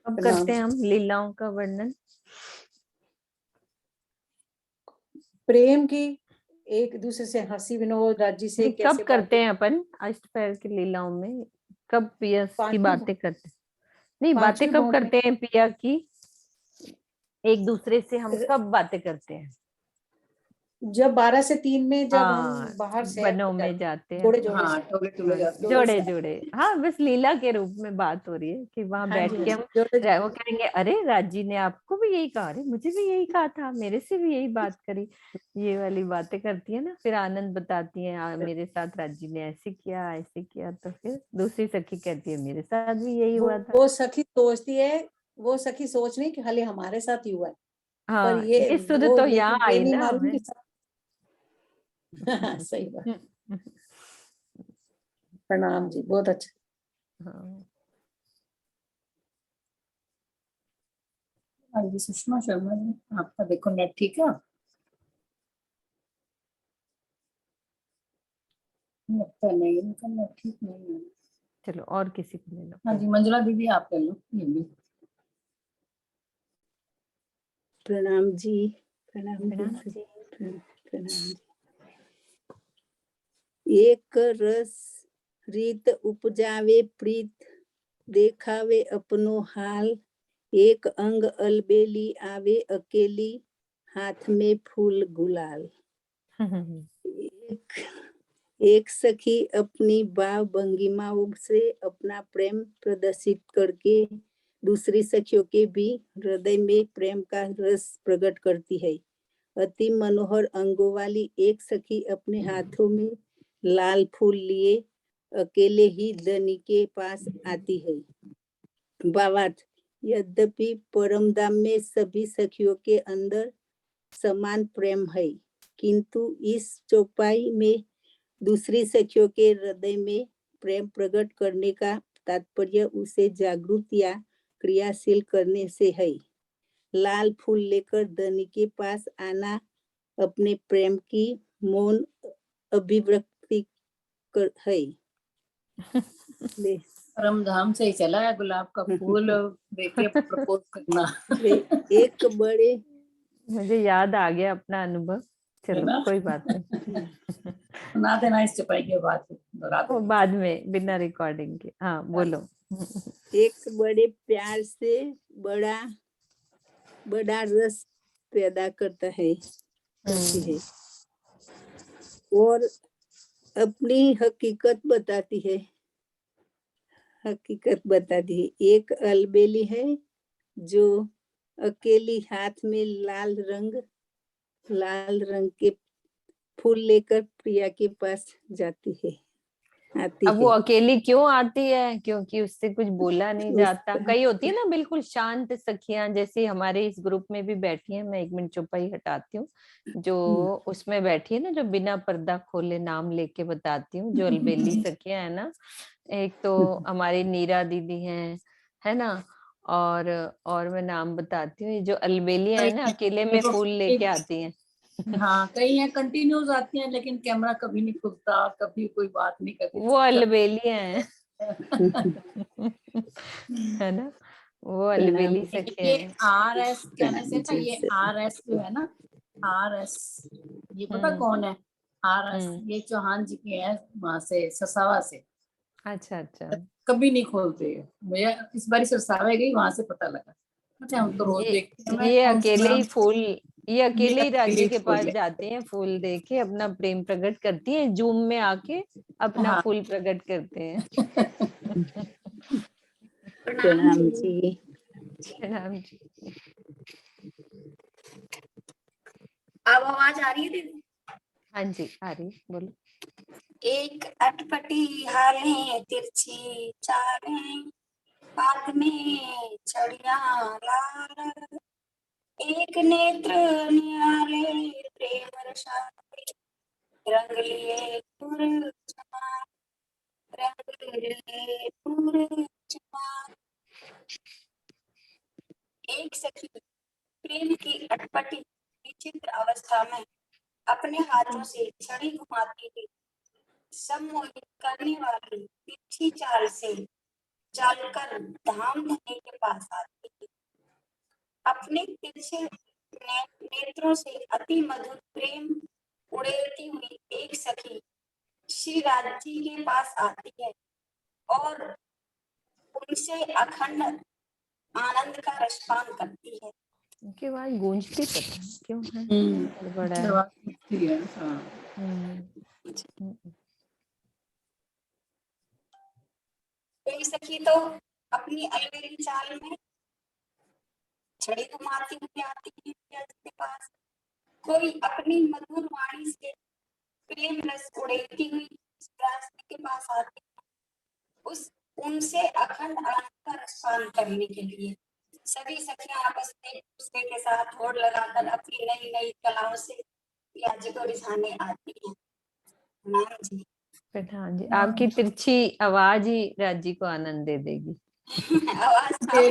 अब करते हैं हम लीलाओं का वर्णन। प्रेम की, एक दूसरे से हंसी विनोद, राज्य से कब करते हैं अपन अष्टपैर की लीलाओं में? कब पिया की बातें करते हैं? नहीं, बातें कब करते हैं पिया की? एक दूसरे से हम कब बातें करते हैं? जब 12 से 3 में जब हम बाहर से वनों में जाते हैं, जोड़े जोड़े हाँ, टोले टोले जाते हैं। जोड़े जोड़े। हाँ बस लीला के रूप में बात हो रही है कि वहां बैठ के हम वो करेंगे, अरे राजी ने आपको भी यही कहा, अरे मुझे भी यही कहा था, मेरे से भी यही बात करी, ये वाली बातें करती है ना। फिर आनंद बताती है, मेरे साथ राजी ने ऐसे किया, तो फिर दूसरी सखी कहती है मेरे साथ भी यही हुआ था। वो सखी सोचती है, वो सखी सोच नहीं कि खाली हमारे साथ ही हुआ है। हाँ पर ये सुध वो तो लेकिन यहाँ ये आई नहीं ना मालूम हमें। कि सही बात। प्रणाम जी, बहुत अच्छा। हाँ हाँ जी सुषमा शर्मा जी, आपका देखो नेट ठीक है? लगता नहीं, इनका नेट ठीक नहीं है। चलो और किसी को ले लो। हाँ जी मंजुला दीदी आप ले लो ये भी। प्रणाम जी। प्रणाम प्रणाम जी। जी। प्रणाम जी। एक रस रीत उपजावे प्रीत, देखावे अपनो हाल, एक अंग अलबेली आवे अकेली, हाथ में फूल गुलाल। एक सखी अपनी भाव भंगिमाओं से अपना प्रेम प्रदर्शित करके दूसरी सखियों के भी हृदय में प्रेम का रस प्रकट करती है। अति मनोहर अंगों वाली एक सखी अपने हाथों में लाल फूल लिए अकेले ही धनी के पास आती है। भावार्थ, यद्यपि परमधाम में सभी सखियों के अंदर समान प्रेम है, किंतु इस चौपाई में दूसरी सखियों के हृदय में प्रेम प्रकट करने का तात्पर्य उसे जागरूक या क्रियाशील करने से है। लाल फूल लेकर धनी के पास आना अपने प्रेम की मौन अभिव्यक्ति है। परमधाम से ही चला है गुलाब का फूल देके प्रपोज करना। एक बड़े, मुझे याद आ गया अपना अनुभव। चलो कोई बात नहीं। सुना देना इस चौपाई के बाद, वो बाद में बिना रिकॉर्डिंग के। हाँ बोलो। एक बड़े प्यार से बड़ा बड़ा रस पैदा करता है, करती है और अपनी हकीकत बताती है। एक अलबेली है जो अकेली हाथ में लाल रंग के फूल लेकर प्रिया के पास जाती है, आती अब वो है। अकेली क्यों आती है? क्योंकि उससे कुछ बोला नहीं जाता। कई होती है ना बिल्कुल शांत सखियां, जैसे हमारे इस ग्रुप में भी बैठी है। मैं 1 मिनट चुपाई हटाती हूँ। जो उसमें बैठी है ना, जो बिना पर्दा खोले नाम लेके बताती हूँ, जो अलबेली सखियां है ना, एक तो हमारी नीरा दीदी है ना, और मैं नाम बताती हूँ, जो अलबेलियां है ना, अकेले में फूल लेके आती हैं। हाँ, कई हैं कंटिन्यूज आती हैं, लेकिन कैमरा कभी नहीं खुलता, कभी कोई बात नहीं करती। वो अलबेलियां हैं। है ना, वो अलबेली सखियां ये हैं। RS कहने से ना, ये RS जो है ना, RS, ये पता कौन है? RS ये चौहान जी के हैं, वहां से ससावा से। अच्छा अच्छा। कभी नहीं खोलते। मुझे इस बार सरसावे गई, वहां से पता लगा। अच्छा, हम तो रोज देखते हैं। ये अकेले ही फूल, ये अकेले ही राजी अकेले के पास फूल जाते हैं, फूल देके अपना प्रेम प्रकट करती हैं। जूम में आके अपना हाँ। फूल प्रकट करते हैं। प्रणाम जी। प्रणाम जी। अब आवाज आ रही है दीदी? हाँ जी आ रही, बोलो। एक अटपटी हालें तिरछी चालें, हाथ में छड़ियां लाल, एक नेत्र निहाले प्रेम रसाले, रंग लिए एक सखी प्रेम की अटपटी विचित्र अवस्था में अपने हाथों से छड़ी घुमाती हुई सम्मोहित करने वाली तिरछी चाल से चलकर धाम धनी के पास आती है। अपने तिरछे नेत्रों से अति मधुर प्रेम उड़ेलती हुई एक सखी श्री राज जी के पास आती है और उनसे अखंड आनंद का रसपान करती है। उनकी आवाज गूंजती पता नहीं क्यों है, बड़ा है। कोई सखी तो अपनी अलबेली चाल में छड़ी घुमाती हुई आती है के पास, कोई अपनी मधुर वाणी से प्रेम रस उड़ेलती हुई के पास आती है, उनसे अखंड आनंद का रसपान करने के लिए सभी सखियां आपस में एक दूसरे के साथ होड़ लगाकर अपनी नई नई कलाओं से राज्य को रिझाने आती है। नाम जी। प्रधान जी, आपकी तिरछी आवाज ही राजी को आनंद दे देगी। ये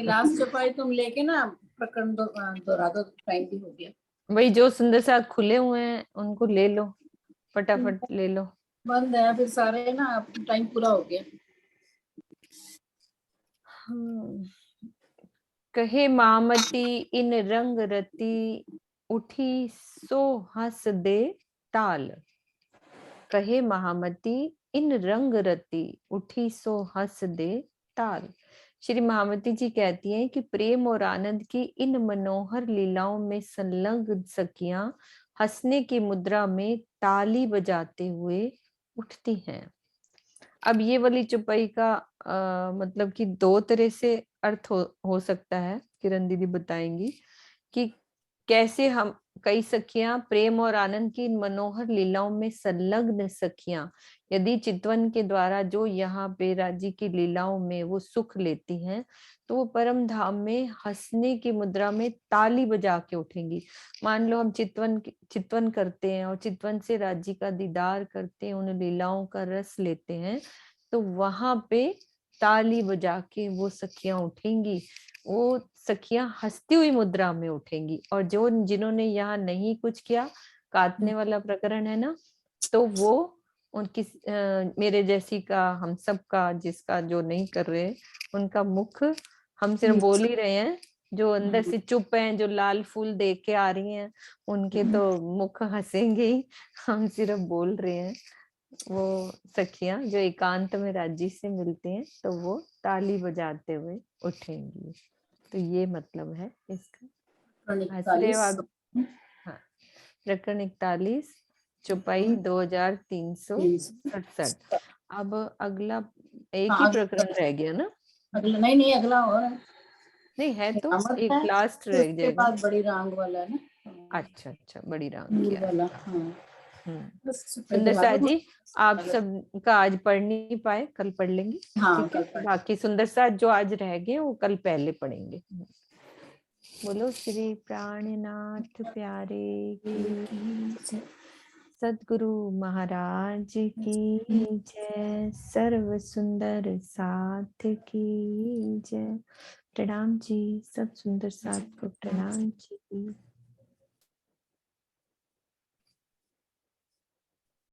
लास्ट चौपाई तुम लेके ना प्रकरण दोहरा दो, टाइम भी हो गया। वही जो सुंदर साथ खुले हुए हैं उनको ले लो, फटाफट ले लो। बंद है फिर सारे ना, टाइम पूरा हो गया। कहे मामती इन रंग रती, उठी सो हंस दे ताल। कहे महामती इन रंग रती, उठी सो हंस दे ताल। श्री महामती जी कहती हैं कि प्रेम और आनंद की इन मनोहर लीलाओं में संलग्न सखियां हंसने की मुद्रा में ताली बजाते हुए उठती हैं। अब ये वाली चौपाई का मतलब कि दो तरह से अर्थ हो सकता है, किरण दीदी बताएंगी कि कैसे हम कई सखियां प्रेम और आनंद की इन मनोहर लीलाओं में संलग्न सखियां यदि चितवन के द्वारा जो यहाँ पे राजी की लीलाओं में वो सुख लेती हैं, तो वो परम धाम में हंसने की मुद्रा में ताली बजा के उठेंगी। मान लो हम चितवन करते हैं और चितवन से राजी का दीदार करते हैं, उन लीलाओं का रस लेते हैं, तो वहां पे ताली बजा के वो सखियां उठेंगी, वो सखियां हंसती हुई मुद्रा में उठेंगी। और जो जिन्होंने यहाँ नहीं कुछ किया, काटने वाला प्रकरण है ना, तो वो उनकी मेरे जैसी का, हम सब का, जिसका जो नहीं कर रहे उनका मुख, हम सिर्फ बोल ही रहे हैं, जो अंदर से चुप हैं, जो लाल फूल देख के आ रही हैं, उनके तो मुख हंसेंगे ही, हम सिर्फ बोल रहे हैं। वो सखियां जो एकांत में राजी से मिलती हैं, तो वो ताली बजाते हुए उठेंगी। तो ये मतलब है इसका। हंस रहे हो आप? हाँ, प्रकरण 41 चौपाई 2367। अब अगला एक ही प्रकरण रह गया ना? अगला नहीं, अगला और है। नहीं है तो अमर एक है, लास्ट फिर रह उसके जाएगा। बाद बड़ी रांग वाला है ना। अच्छा, बड़ी रांग नील किया वाला, हाँ। बस सुंदर सा जी, आप सब का आज पढ़ नहीं पाए, कल पढ़ लेंगे। हाँ, ठीक है, कल पढ़। बाकी सुंदर सा जो आज रह गए वो कल पहले पढ़ेंगे। बोलो श्री प्राणनाथ प्यारे की, सद्गुरु महाराज की जय, सर्व सुंदर साथ की जय। प्रणाम जी, सब सुंदर साथ को प्रणाम जी।